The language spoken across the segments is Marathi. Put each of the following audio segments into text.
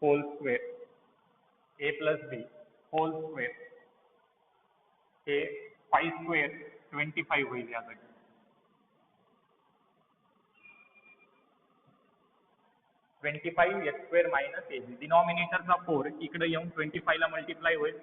Hole square A plus B whole square हे 5 स्क्वेअर 25 होईल या जागी. 25 X square minus A B, डिनॉमिनेटरचा 4 इकडे येऊन 25 ला मल्टिप्लाय होईल.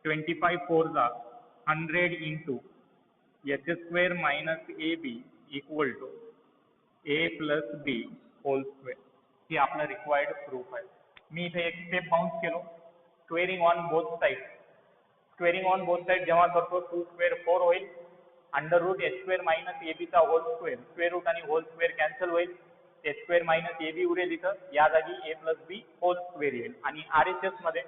25 4 जा 100 into H square minus A B equal to A plus B whole square. हे आपलं रिक्वायर्ड प्रूफ आहे. मी इथे एक स्टेप बाउन्स केलो. Squaring on both side. Squaring on both side जेव्हा करतो 2 स्क्वेअर 4 होईल. Under root H square minus A बीचा होल स्क्वेअर, स्क्वेअर रूट आणि होल स्क्वेअर कॅन्सल होईल. H square minus A B उरेल इथं, या जागी A plus B whole square येईल. आणि आर एच एस मध्ये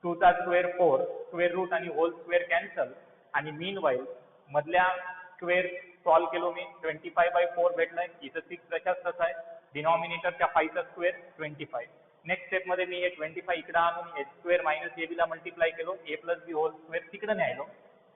2 चा स्क्वेअर 4, स्क्वेअर रूट आणि होल स्क्वेअर कॅन्सल. आणि मीन वाईल मधल्या स्क्वेअर सॉल्व केलो मी, 25/4 भेटलाय. इथं 6 तशाच तसा आहे. डिनॉमिनेटरच्या 5 चा स्क्वेअर 25. नेक्स्ट स्टेप मध्ये मी हे 25 इकडे आणून एच स्क्वेअर मायनस ए बीला मल्टिप्लाय केलो, ए प्लस बी होल स्क्वेअर तिकडे न्यायलो.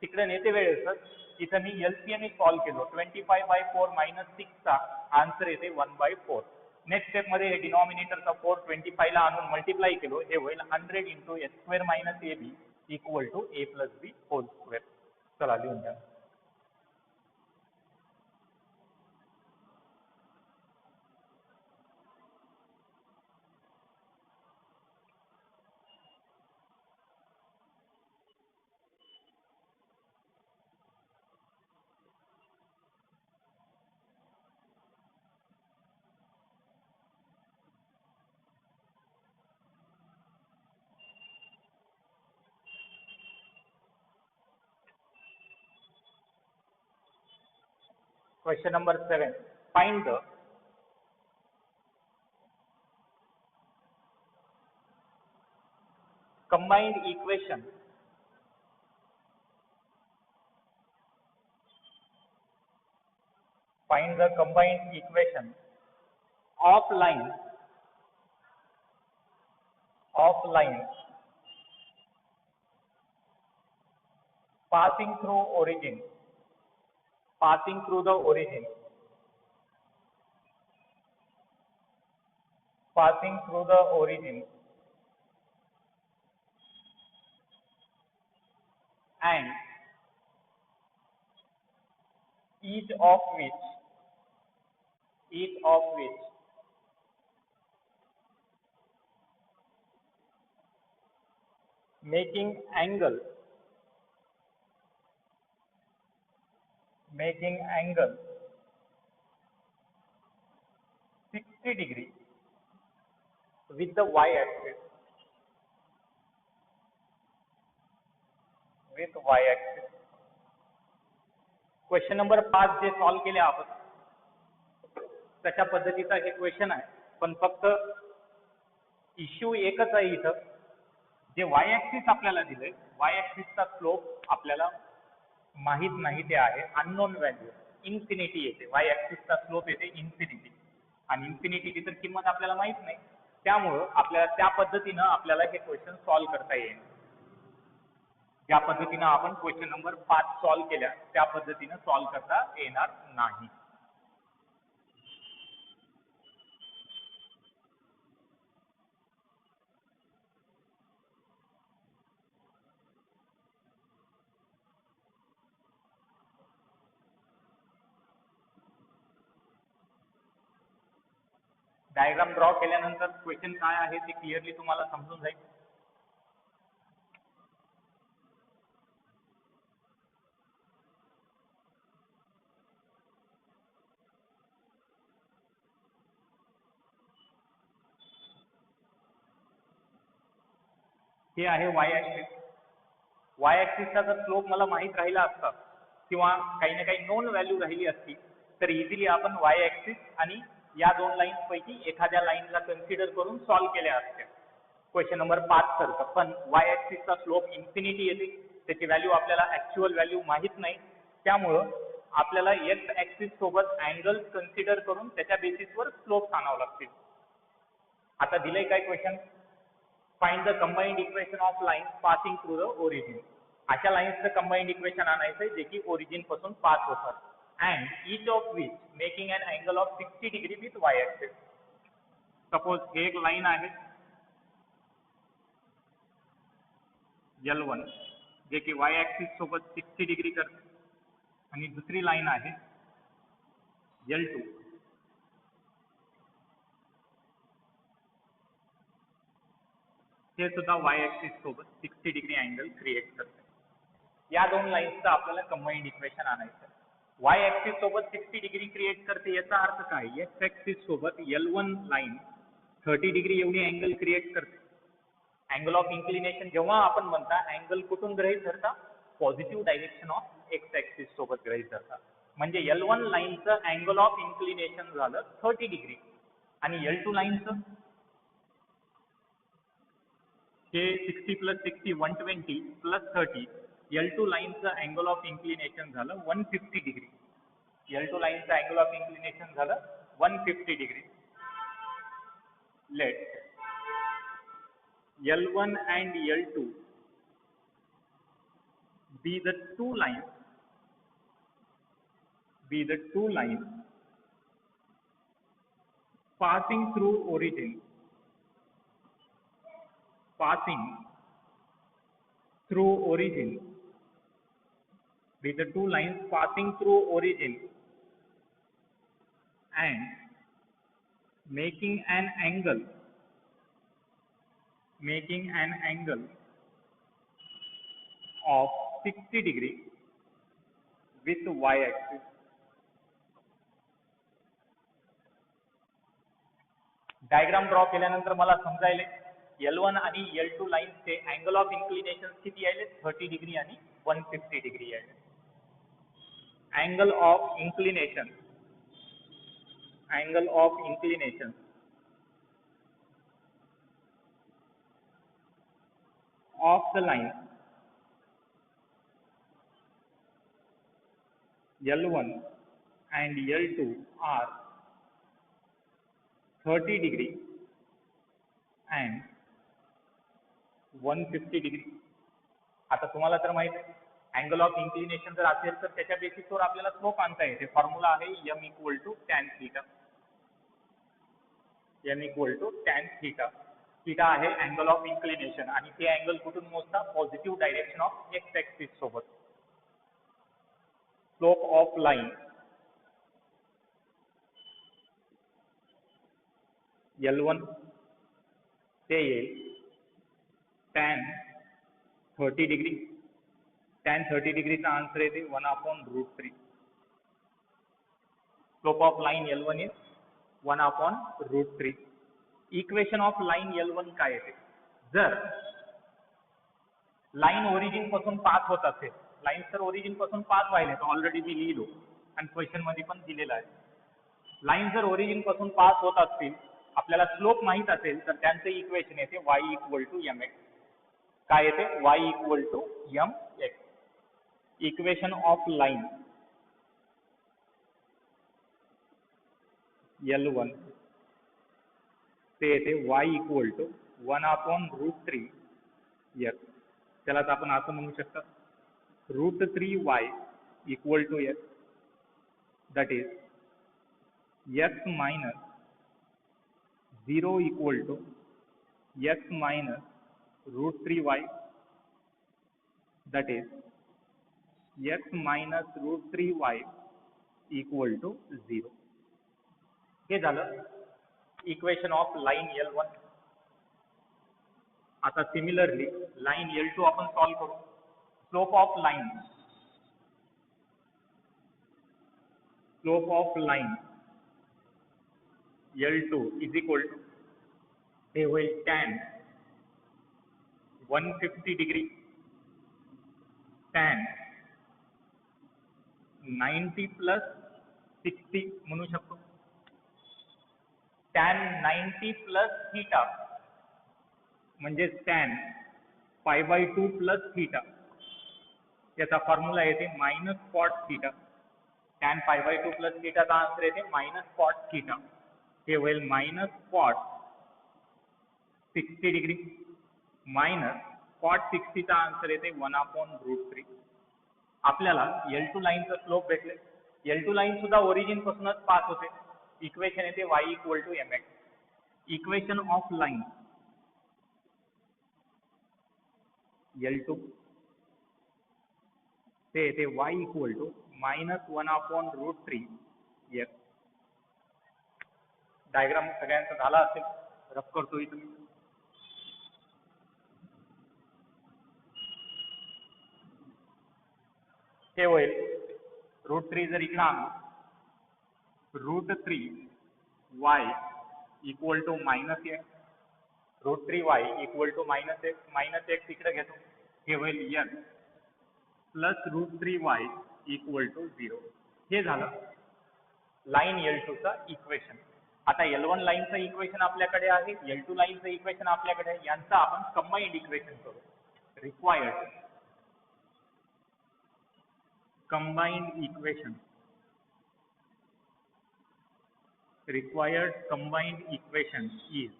तिकडे नेते वेळेसच इथं मी एलसीएम सॉल्व केलो. 25/4 मायनस 6 चा आन्सर येते 1/4. नेक्स्ट स्टेप मध्ये हे डिनॉमिनेटरचा 4 25 ला आणून मल्टिप्लाय केलो, हे होईल 100 into H square minus A B equal to A plus B whole square. चला लिहून द्या. Question number 7. Find the combined equation of line passing through the origin and each of which making angle 60 degree with the y-axis. Question number 5 जे सॉल्व केले आपण तशा पद्धतीचा हे क्वेश्चन आहे, पण फक्त इश्यू एकच आहे इथं. जे वाय ऍक्सिस आपल्याला दिले, वाय ऍक्सिसचा स्लोप आपल्याला माहित नाही, ते आहे अननोन व्हॅल्यू. इन्फिनिटी येते, वाय ऍक्सिसचा स्लोप येते इन्फिनिटी, आणि इन्फिनिटीची तर किंमत आपल्याला माहित नाही. त्यामुळं आपल्याला त्या पद्धतीनं आपल्याला हे क्वेश्चन सॉल्व करता येईल. ज्या पद्धतीनं आपण क्वेश्चन नंबर 5 सॉल्व केल्या त्या पद्धतीनं सॉल्व करता येणार नाही. डायग्राम ड्रॉ केल्यानंतर क्वेश्चन काय आहे ते क्लिअरली तुम्हाला समजून जाईल. हे आहे वाय ऍक्सिस. वाय ऍक्सिसचा जर स्लोप मला माहित राहिला असता किंवा काही ना काही नोन व्हॅल्यू राहिली असती तर इझिली आपण वाय ऍक्सिस आणि या दोन लाईन्स पैकी एखाद्या लाईनला कन्सिडर करून सॉल्व केल्या असत्या क्वेश्चन नंबर 5 सारखं. पण वाय ऍक्सिसचा स्लोप इन्फिनिटी येते, त्याची व्हॅल्यू आपल्याला ऍक्च्युअल व्हॅल्यू माहित नाही. त्यामुळं आपल्याला एक्स ऍक्सिस सोबत अँगल कन्सिडर करून त्याच्या बेसिसवर स्लोप आणावं लागतील. आता दिलंय काय question, find the combined equation of line passing through the origin. अशा लाईन्सचं कंबाइंड इक्वेशन आणायचंय जे की ओरिजिन पासून पास होतात. And each of which making an angle of 60 degree with Y axis. Suppose हे एक लाईन आहे, L1 जे की y ऍक्सिस सोबत 60 डिग्री करते आणि दुसरी लाईन आहे L2 हे सुद्धा y ऍक्सिस सोबत 60 डिग्री अँगल क्रिएट करते. या दोन लाईन्सचं आपल्याला कंबाईंड इक्वेशन आणायचं. y ऍक्सिस सोबत 60 डिग्री क्रिएट करते याचा अर्थ काय? x ऍक्सिस सोबत L1 लाईन 30 डिग्री एवढी अँगल क्रिएट करते. अँगल ऑफ इन्क्लिनेशन जेव्हा आपण म्हणता अँगल कुठून गृहीत धरता? Positive direction of x axis सोबत गृहीत धरता. म्हणजे L1 लाईनचं अँगल ऑफ इन्क्लिनेशन झालं 30 डिग्री आणि L2 लाईनचं हे 60 + 60 120 + 30 L2 लाईनचं अँगल ऑफ इन्क्लिनेशन झालं 150 डिग्री. L2 लाईनचं अँगल ऑफ इन्क्लिनेशन झालं 150 degree. Let L1 and L2 be the two lines passing through origin be the two lines passing through origin and making an angle of 60 degree with y axis. Diagram draw केल्यानंतर मला समजायले L1 आणि L2 लाईनचे अँगल ऑफ इन्क्लिनेशन किती आले? 30 डिग्री आणि 150 डिग्री आहे. Angle of inclination of the line L1 and L2 are 30 degree and 150 degree. आता तुम्हाला तर माहिती आहे अँगल ऑफ इन्क्लिनेशन जर असेल तर त्याच्या बेसिसवर आपल्याला स्लोप आणता येते. फॉर्म्युला आहे m = tan theta. m = tan theta. Theta आहे अँगल ऑफ इन्क्लिनेशन आणि ते अँगल कुठून मोजता? Positive direction of x axis सोबत. स्लोप ऑफ लाईन L1 ते येईल tan 30 डिग्री. tan 30 डिग्रीचा आन्सर येते 1/√3. Slope of line L1 is 1/√3. Equation of line L1 काय येते? जर लाईन ओरिजिन पासून पास होत असेल, लाईन तर ओरिजिन पासून पास व्हायला ऑलरेडी मी लिहिलो आणि क्वेश्चन मध्ये पण दिलेला आहे. लाईन जर ओरिजिन पासून पास होत असतील, आपल्याला स्लोप माहित असेल तर त्यांचे इक्वेशन येते y = mx. काय येते? y = mx. Equation of line L1 ते येते y = 1/√3 x. त्यालाच आपण असं म्हणू शकता √3y = x. that is x - 0 = x - √3y. that is x - √3y = 0. हे झालं इक्वेशन ऑफ लाईन L1. आता सिमिलरली लाईन L2 आपण सॉल्व करू. स्लोप ऑफ लाईन L2 = हे होईल tan 150 डिग्री tan 90 + 60 म्हणू शकतो. tan 90 + थीटा म्हणजे tan π/2 + थीटा. याचा फॉर्म्युला येते -cot थीटा. tan π/2 + थीटाचा आन्सर येते -cot थीटा. हे होईल -cot 60 डिग्री -cot 60 चा आन्सर येते 1/√3. आपल्याला L2 लाईनचा स्लोप भेटले. L2 लाईन सुद्धा ओरिजिन पासूनच पास होते. इक्वेशन येते y = mx. Equation of line L2 ते येते y equal to -1/√3 x. Diagram सगळ्यांचा झाला असेल, रफ करतो इथं मी. हे होईल √3 जर इकडे आणू, √3y equal to -x, √3y equal to -x इकडे घेतो, हे होईल x plus √3y equal to 0. हे झालं लाईन L2 चा इक्वेशन. आता L1 लाईनचं इक्वेशन आपल्याकडे आहे, L2 लाईनचं इक्वेशन आपल्याकडे आहे, यांचं आपण कंबाईंड इक्वेशन करू. Required combined equation is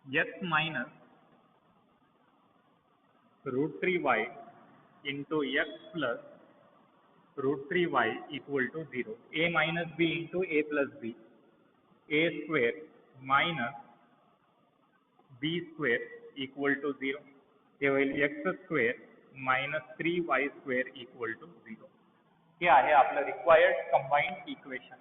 x minus √3y into x plus √3y equal to 0. A minus b into a plus b. A square minus b square equal to 0. हे होईल x square minus 3y square equal to 0. हे आहे आपलं रिक्वायर्ड कंबाईंड इक्वेशन.